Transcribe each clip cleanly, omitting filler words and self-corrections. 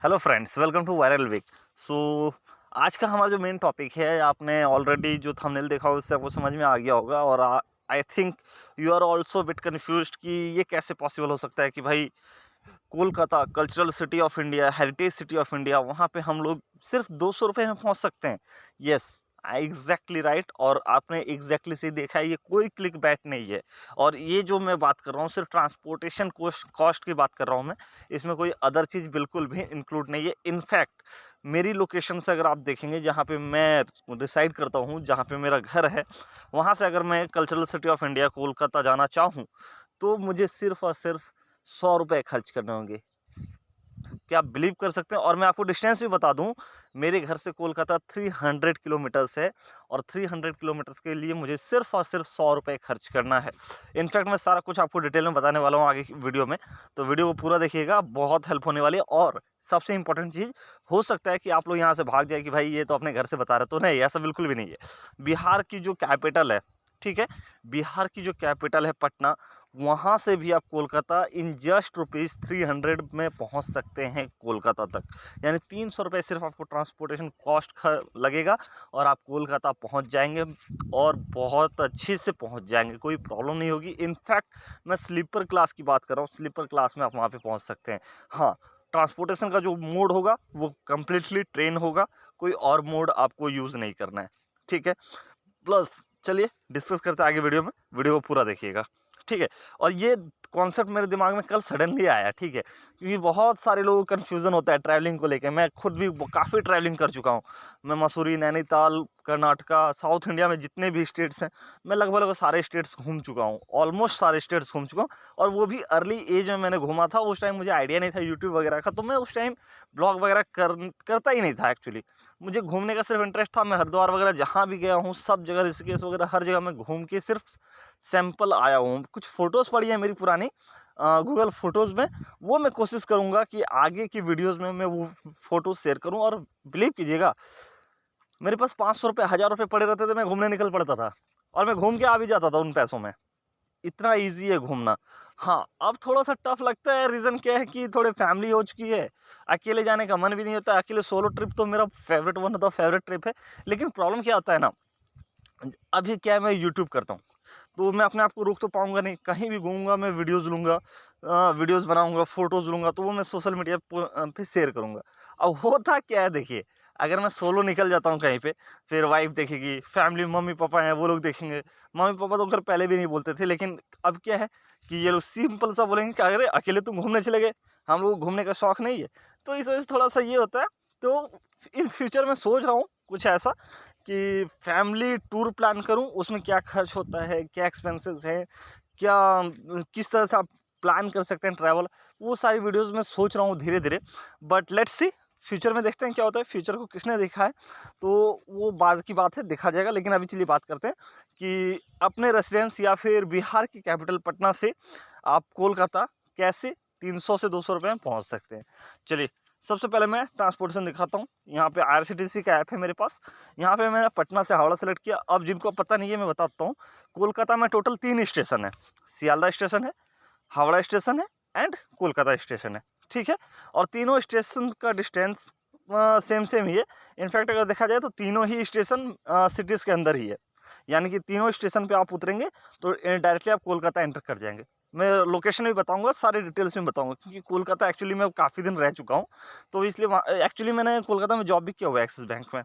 Hello friends, welcome to viral week. So आज का हमारा जो मेन टॉपिक है, आपने ऑलरेडी जो थंबनेल देखा उससे आपको समझ में आ गया होगा। और I think you are also bit confused कि ये कैसे पॉसिबल हो सकता है कि भाई Kolkata cultural city of India, heritage city of India, वहाँ पे हम लोग सिर्फ 200 रुपये में पहुँच सकते हैं। Yes, exactly right. और आपने एग्जैक्टली सही देखा है, ये कोई क्लिक बैट नहीं है। और ये जो मैं बात कर रहा हूँ सिर्फ ट्रांसपोर्टेशन कॉस्ट की बात कर रहा हूँ मैं, इसमें कोई अदर चीज़ बिल्कुल भी इंक्लूड नहीं है। इनफैक्ट मेरी लोकेशन से अगर आप देखेंगे, जहाँ पे मैं डिसाइड करता हूँ, जहाँ पे मेरा घर है, वहाँ से अगर मैं cultural city of India Kolkata जाना चाहूँ तो मुझे सिर्फ और सिर्फ 100 रुपये खर्च करने होंगे। क्या आप बिलीव कर सकते हैं? और मैं आपको डिस्टेंस भी बता दूं, मेरे घर से कोलकाता 300 किलोमीटर्स है। और 300 किलोमीटर्स के लिए मुझे सिर्फ और सिर्फ 100 रुपये खर्च करना है। इनफैक्ट मैं सारा कुछ आपको डिटेल में बताने वाला हूँ आगे की वीडियो में, तो वीडियो को पूरा देखिएगा, बहुत हेल्प होने वाली है। और सबसे इंपॉर्टेंट चीज़, हो सकता है कि आप लोग यहाँ से भाग जाए कि भाई ये तो अपने घर से बता रहे, तो नहीं, ऐसा बिल्कुल भी नहीं है। बिहार की जो कैपिटल है, ठीक है, बिहार की जो कैपिटल है पटना, वहाँ से भी आप कोलकाता इन जस्ट ₹300 में पहुँच सकते हैं कोलकाता तक। यानी 300 रुपये सिर्फ आपको ट्रांसपोर्टेशन कॉस्ट लगेगा और आप कोलकाता पहुँच जाएंगे। और बहुत अच्छे से पहुँच जाएंगे, कोई प्रॉब्लम नहीं होगी। इनफैक्ट मैं स्लीपर क्लास की बात कर रहा हूँ, स्लीपर क्लास में आप वहाँ पे पहुँच सकते हैं। हाँ, ट्रांसपोर्टेशन का जो मोड होगा वो कम्प्लीटली ट्रेन होगा, कोई और मोड आपको यूज़ नहीं करना है, ठीक है। प्लस चलिए डिस्कस करते हैं आगे वीडियो में, वीडियो को पूरा देखिएगा, ठीक है। और ये कॉन्सेप्ट मेरे दिमाग में कल सडनली आया, ठीक है, क्योंकि बहुत सारे लोगों को कन्फ्यूज़न होता है ट्रैवलिंग को लेकर। मैं खुद भी काफ़ी ट्रैवलिंग कर चुका हूँ। मैं मसूरी, नैनीताल, कर्नाटका, साउथ इंडिया में जितने भी स्टेट्स हैं, मैं लगभग सारे स्टेट्स घूम चुका हूँ, ऑलमोस्ट सारे स्टेट्स घूम चुका हूँ। और वो भी अर्ली एज में मैंने घूमा था। उस टाइम मुझे आइडिया नहीं था यूट्यूब वगैरह का, तो मैं उस टाइम ब्लॉग वगैरह करता ही नहीं था एक्चुअली। मुझे घूमने का सिर्फ इंटरेस्ट था। मैं हरिद्वार वगैरह जहाँ भी गया हूँ, सब जगह ऋषिकेश वगैरह हर जगह मैं घूम के सिर्फ सैंपल आया हूँ। कुछ फ़ोटोज़ पड़ी है मेरी पुरानी गूगल फ़ोटोज़ में, वो मैं कोशिश करूँगा कि आगे की वीडियोज़ में मैं वो फ़ोटोज़ शेयर करूँ। और बिलीव कीजिएगा, मेरे पास 500 रुपये, 1000 रुपये पड़े रहते थे, मैं घूमने निकल पड़ता था और मैं घूम के आ भी जाता था उन पैसों में। इतना ईज़ी है घूमना। हाँ, अब थोड़ा-सा टफ़ लगता है। रीज़न क्या है कि थोड़े फैमिली हो चुकी है, अकेले जाने का मन भी नहीं होता। अकेले सोलो ट्रिप तो मेरा favourite, one of the favourite trip है। लेकिन प्रॉब्लम क्या होता है ना, अभी क्या है, मैं यूट्यूब करता हूँ, तो मैं अपने आप को रोक तो पाऊँगा नहीं। कहीं भी घूमूँगा मैं, वीडियोज़ लूँगा, वीडियोज़ बनाऊँगा, फ़ोटोज़ लूँगा, तो वो मैं सोशल मीडिया पे शेयर करूँगा। अब होता क्या है देखिए, अगर मैं सोलो निकल जाता हूँ कहीं पे, फिर वाइफ़ देखेगी, फैमिली मम्मी-पापा हैं वो लोग देखेंगे। मम्मी-पापा तो खैर पहले भी नहीं बोलते थे, लेकिन अब क्या है कि ये लोग सिंपल सा बोलेंगे कि अरे अकेले तुम घूमने चले गए, हम लोग को घूमने का शौक नहीं है। तो इस वजह से थोड़ा-सा ये होता है। तो इन फ्यूचर में सोच रहा हूँ कुछ ऐसा कि फैमिली टूर प्लान करूँ, उसमें क्या खर्च होता है, क्या एक्सपेंसेस हैं, क्या किस तरह से आप प्लान कर सकते हैं ट्रैवल, वो सारी वीडियोज़ मैं सोच रहा हूँ धीरे-धीरे। बट लेट्स सी, फ्यूचर में देखते हैं क्या होता है। फ्यूचर को किसने देखा है, तो वो बाद की बात है, देखा जाएगा। लेकिन अभी चलिए बात करते हैं कि अपने रेसिडेंस या फिर बिहार की कैपिटल पटना से आप कोलकाता कैसे 300 से 200 रुपये में पहुँच सकते हैं। चलिए, सबसे पहले मैं ट्रांसपोर्टेशन दिखाता हूँ। यहाँ पे आईआरसीटीसी का ऐप है मेरे पास। यहाँ पे मैंने पटना से हावड़ा सेलेक्ट किया। अब जिनको पता नहीं है मैं बताता हूँ, कोलकाता में टोटल 3 स्टेशन है। सियालदह स्टेशन है, हावड़ा स्टेशन है एंड कोलकाता स्टेशन है, ठीक है। और तीनों स्टेशन का डिस्टेंस सेम सेम ही है। इनफैक्ट अगर देखा जाए तो तीनों ही स्टेशन सिटीज़ के अंदर ही है। यानी कि तीनों स्टेशन पे आप उतरेंगे तो डायरेक्टली आप कोलकाता एंटर कर जाएंगे। मैं लोकेशन भी बताऊंगा, सारी डिटेल्स में बताऊंगा, क्योंकि कोलकाता एक्चुअली मैं काफ़ी दिन रह चुका हूँ। तो इसलिए वहाँ एक्चुअली मैंने कोलकाता में जॉब भी किया हुआ है एक्सिस बैंक में,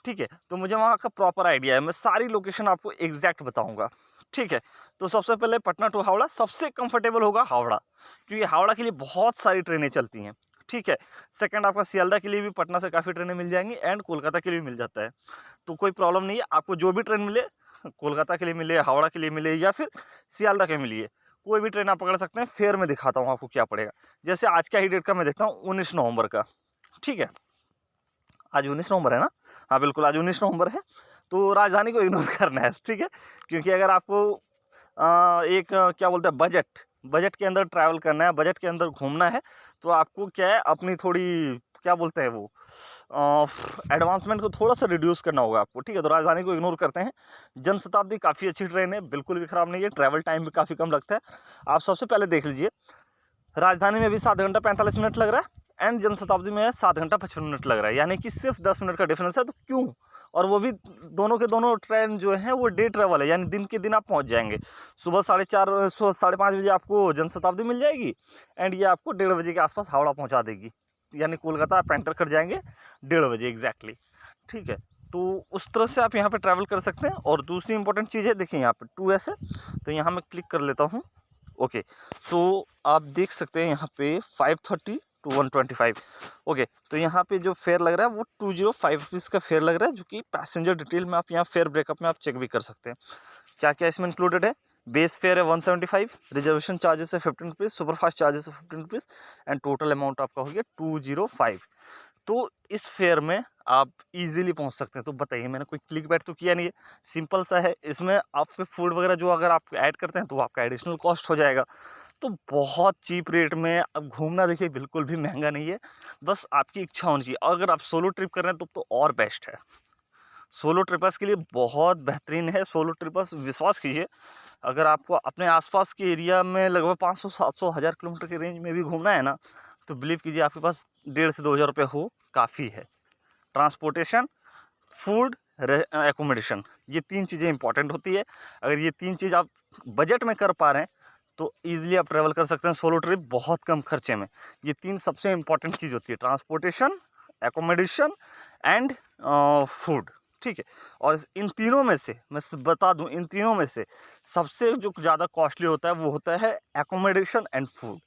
ठीक है। तो मुझे वहाँ का प्रॉपर आइडिया है। मैं सारी लोकेशन आपको एग्जैक्ट बताऊंगा, ठीक है। तो सबसे पहले पटना टू हावड़ा, सबसे कंफर्टेबल होगा हावड़ा, क्योंकि हावड़ा के लिए बहुत सारी ट्रेनें चलती हैं, ठीक है। सेकंड, आपका सियालदह के लिए भी पटना से काफ़ी ट्रेनें मिल जाएंगी एंड कोलकाता के लिए भी मिल जाता है। तो कोई प्रॉब्लम नहीं है, आपको जो भी ट्रेन मिले, कोलकाता के लिए मिले, हावड़ा के लिए मिले या फिर सियालदह के मिलिए, कोई भी ट्रेन आप पकड़ सकते हैं। फेयर में दिखाता हूँ आपको क्या पड़ेगा। जैसे आज का ही डेट का मैं देखता हूँ, 19 नवंबर का, ठीक है। आज 19 नवंबर है ना? हाँ बिल्कुल, आज 19 नवंबर है। तो राजधानी को इग्नोर करना है, ठीक है। क्योंकि अगर आपको एक क्या बोलते हैं, बजट के अंदर ट्रैवल करना है, बजट के अंदर घूमना है, तो आपको क्या है, अपनी थोड़ी क्या बोलते हैं वो एडवांसमेंट को थोड़ा सा रिड्यूस करना होगा आपको, ठीक है। तो राजधानी को इग्नोर करते हैं। जनशताब्दी काफ़ी अच्छी ट्रेन है, बिल्कुल भी ख़राब नहीं है, ट्रैवल टाइम भी काफ़ी कम लगता है। आप सबसे पहले देख लीजिए, राजधानी में भी 7 घंटा 45 मिनट लग रहा है एंड जनशताब्दी में 7 घंटा 55 मिनट लग रहा है, यानी कि सिर्फ 10 मिनट का डिफरेंस है। तो क्यों? और वो भी दोनों के दोनों ट्रेन जो है वो डे ट्रेवल है, यानी दिन के दिन आप पहुंच जाएंगे। सुबह 4:30 5:30 बजे आपको जनशताब्दी मिल जाएगी एंड ये आपको 1:30 बजे के आसपास हावड़ा पहुंचा देगी, यानी कोलकाता आप एंटर कर जाएंगे 1:30 बजे एग्जैक्टली। ठीक है, तो उस तरह से आप यहाँ पे ट्रैवल कर सकते हैं। और दूसरी इंपॉर्टेंट चीज़ है, देखिए यहाँ पे 2S है, तो यहाँ मैं क्लिक कर लेता हूँ। ओके, सो आप देख सकते हैं यहाँ पे 530 to 125। ओके, तो यहाँ पे जो फेयर लग रहा है वो 205 रुपीज़ का फेयर लग रहा है, जो कि पैसेंजर डिटेल में आप यहाँ फेयर ब्रेकअप में आप चेक भी कर सकते हैं। क्या क्या इसमें इंक्लूडेड है? बेस फेयर है 175, रिजर्वेशन चार्जेस है 15 रुपीज़, सुपरफास्ट चार्जेस है 15 रुपीज़ एंड टोटल अमाउंट आपका हो गया 205। तो इस फेयर में आप इजीली पहुंच सकते हैं। तो बताइए, मैंने कोई क्लिक बैट तो किया नहीं है, सिंपल सा है। इसमें आपके फूड वगैरह जो अगर आप ऐड करते हैं तो आपका एडिशनल कॉस्ट हो जाएगा। तो बहुत चीप रेट में अब घूमना, देखिए बिल्कुल भी महंगा नहीं है, बस आपकी इच्छा होनी चाहिए। और अगर आप सोलो ट्रिप कर रहे हैं तो और बेस्ट है। सोलो ट्रिपर्स के लिए बहुत बेहतरीन है सोलो ट्रिपर्स, विश्वास कीजिए। अगर आपको अपने आसपास के एरिया में लगभग 500 700 1000 किलोमीटर के रेंज में भी घूमना है ना, तो बिलीव कीजिए आपके पास 1,500 से 2,000 रुपये हो काफ़ी है। ट्रांसपोर्टेशन, फूड, एकोमोडेशन, ये 3 चीज़ें इंपॉर्टेंट होती है। अगर ये 3 चीज़ आप बजट में कर पा रहे हैं तो ईजिली आप ट्रैवल कर सकते हैं सोलो ट्रिप बहुत कम खर्चे में। ये 3 सबसे इंपॉर्टेंट चीज़ होती है, ट्रांसपोर्टेशन, एकोमोडेशन एंड फूड। ठीक है, और इन तीनों में से मैं बता दूं, इन तीनों में से सबसे जो ज़्यादा कॉस्टली होता है वो होता है एकोमोडेशन एंड फूड।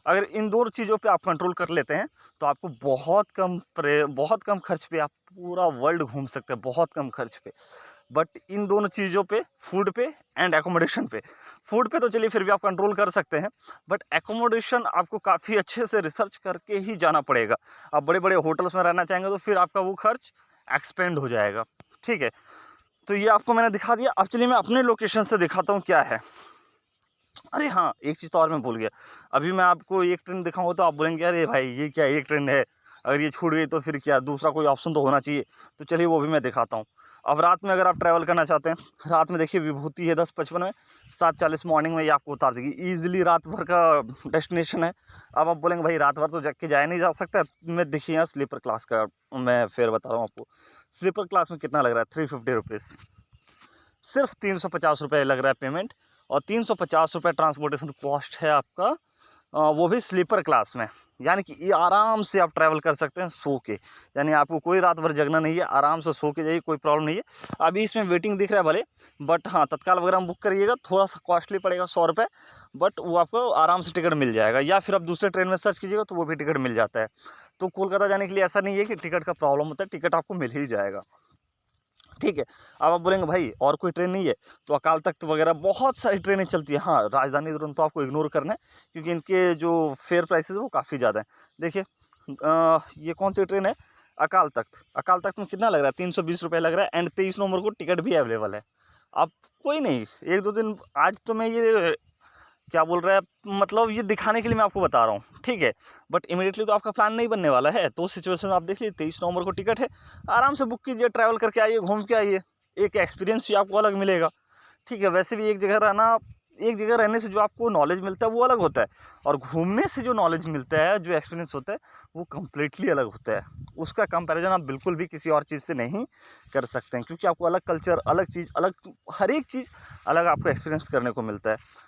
अगर इन दोनों चीज़ों पे आप कंट्रोल कर लेते हैं तो आपको बहुत कम खर्च पे आप पूरा वर्ल्ड घूम सकते हैं, बहुत कम खर्च पे। बट इन दोनों चीज़ों पे, फूड पे एंड एकोमोडेशन पे, फूड पे तो चलिए फिर भी आप कंट्रोल कर सकते हैं, बट एकोमोडेशन आपको काफ़ी अच्छे से रिसर्च करके ही जाना पड़ेगा। आप बड़े बड़े होटल्स में रहना चाहेंगे तो फिर आपका वो खर्च एक्सपेंड हो जाएगा। ठीक है, तो ये आपको मैंने दिखा दिया। अब चलिए मैं अपने लोकेशन से दिखाता हूँ क्या है। अरे हाँ, एक चीज़ तो और मैं भूल गया। अभी मैं आपको एक ट्रेन दिखाऊंगा तो आप बोलेंगे अरे भाई ये क्या एक ट्रेन है, अगर ये छूट गई तो फिर क्या, दूसरा कोई ऑप्शन तो होना चाहिए। तो चलिए वो भी मैं दिखाता हूँ। अब रात में अगर आप ट्रैवल करना चाहते हैं, रात में देखिए विभूति है 10:55 में, 7:40 मॉर्निंग में ये आपको उतार देगी। ईजिली रात भर का डेस्टिनेशन है। अब आप बोलेंगे भाई रात भर तो जग के जाया नहीं जा सकता। मैं देखिए यहाँ स्लीपर क्लास का मैं फेयर बता रहा हूँ आपको। स्लीपर क्लास में कितना लग रहा है? 350 रुपीज़, सिर्फ 350 रुपये लग रहा है पेमेंट, और 350 रुपये ट्रांसपोर्टेशन कॉस्ट है आपका, वो भी स्लीपर क्लास में। यानी कि ये आराम से आप ट्रैवल कर सकते हैं सो के, यानी आपको कोई रात भर जगना नहीं है, आराम से सो के जाइए, कोई प्रॉब्लम नहीं है। अभी इसमें वेटिंग दिख रहा है भले, बट हाँ तत्काल वगैरह हम बुक करिएगा थोड़ा सा कॉस्टली पड़ेगा 100 रुपये, बट वो आपको आराम से टिकट मिल जाएगा। या फिर आप दूसरे ट्रेन में सर्च कीजिएगा तो वो भी टिकट मिल जाता है। तो कोलकाता जाने के लिए ऐसा नहीं है कि टिकट का प्रॉब्लम होता है, टिकट आपको मिल ही जाएगा। ठीक है, अब आप बोलेंगे भाई और कोई ट्रेन नहीं है, तो अकाल तख्त वगैरह बहुत सारी ट्रेनें चलती है। हाँ, राजधानी दुरंतो आपको इग्नोर करना है क्योंकि इनके जो फेयर प्राइसेस वो काफ़ी ज़्यादा हैं। देखिए ये कौन सी ट्रेन है? अकाल तख्त। अकाल तख्त में कितना लग रहा है? 320 रुपये लग रहा है एंड 23 नवंबर को टिकट भी अवेलेबल है। अब कोई नहीं, 1-2 दिन, आज तो मैं ये क्या बोल रहा है, मतलब ये दिखाने के लिए मैं आपको बता रहा हूँ। ठीक है, बट इमीडिएटली तो आपका प्लान नहीं बनने वाला है, तो उस सिचुएशन में आप देख लीजिए 23 नवंबर को टिकट है, आराम से बुक कीजिए, ट्रैवल करके आइए, घूम के आइए, एक एक्सपीरियंस भी आपको अलग मिलेगा। ठीक है, वैसे भी एक जगह रहने से जो आपको नॉलेज मिलता है वो अलग होता है, और घूमने से जो नॉलेज मिलता है, जो एक्सपीरियंस होता है वो कम्प्लीटली अलग होता है। उसका कंपैरिजन आप बिल्कुल भी किसी और चीज़ से नहीं कर सकते हैं, क्योंकि आपको अलग कल्चर, अलग चीज़, अलग हर एक चीज़ अलग आपको एक्सपीरियंस करने को मिलता है।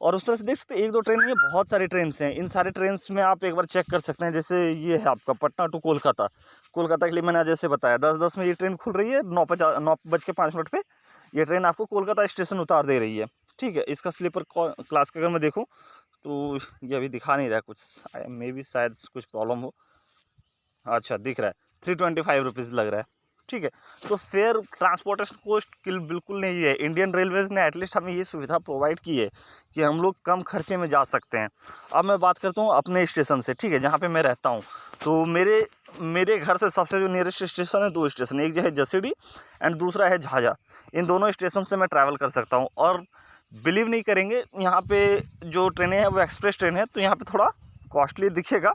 और उस तरह से देख सकते हैं 1-2 ट्रेन नहीं है, बहुत सारी ट्रेन्स हैं। इन सारे ट्रेन्स में आप एक बार चेक कर सकते हैं। जैसे ये है आपका पटना टू कोलकाता। कोलकाता के लिए मैंने जैसे बताया 10:10 में ये ट्रेन खुल रही है, 9:05 पे ये ट्रेन आपको कोलकाता स्टेशन उतार दे रही है। ठीक है, इसका स्लीपर क्लास का अगर मैं देखूँ तो ये अभी दिखा नहीं रहा है कुछ, मे बी शायद कुछ प्रॉब्लम हो। अच्छा, दिख रहा है 325 रुपीज़ लग रहा है। ठीक है, तो फेयर ट्रांसपोर्टेशन कॉस्ट बिल्कुल नहीं है। इंडियन रेलवेज़ ने एटलीस्ट हमें ये सुविधा प्रोवाइड की है कि हम लोग कम खर्चे में जा सकते हैं। अब मैं बात करता हूँ अपने स्टेशन से, ठीक है, जहाँ पे मैं रहता हूँ। तो मेरे घर से सबसे जो नियरेस्ट स्टेशन है, 2 स्टेशन, एक जो है जसीडीह एंड दूसरा है झाझा। इन दोनों स्टेशन से मैं ट्रैवल कर सकता हूँ, और बिलीव नहीं करेंगे, यहाँ पे जो ट्रेनें हैं वो एक्सप्रेस ट्रेन है, तो यहाँ पे थोड़ा कॉस्टली दिखेगा,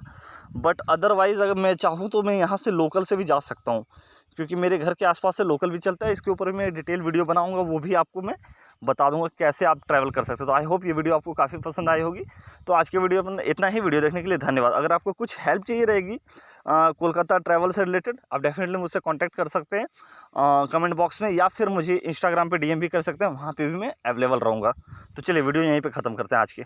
बट अदरवाइज़ अगर मैं चाहूँ तो मैं यहाँ से लोकल से भी जा सकता हूँ, क्योंकि मेरे घर के आसपास से लोकल भी चलता है। इसके ऊपर मैं डिटेल वीडियो बनाऊंगा, वो भी आपको मैं बता दूंगा कैसे आप ट्रैवल कर सकते हो। तो आई होप ये वीडियो आपको काफ़ी पसंद आई होगी। तो आज के वीडियो में इतना ही। वीडियो देखने के लिए धन्यवाद। अगर आपको कुछ हेल्प चाहिए रहेगी कोलकाता ट्रैवल से रिलेटेड, आप डेफिनेटली मुझसे कॉन्टैक्ट कर सकते हैं कमेंट बॉक्स में, या फिर मुझे इंस्टाग्राम पर DM भी कर सकते हैं, वहाँ पर भी मैं अवेलेबल रहूँगा। तो चलिए वीडियो यहीं पर ख़त्म करते हैं आज के।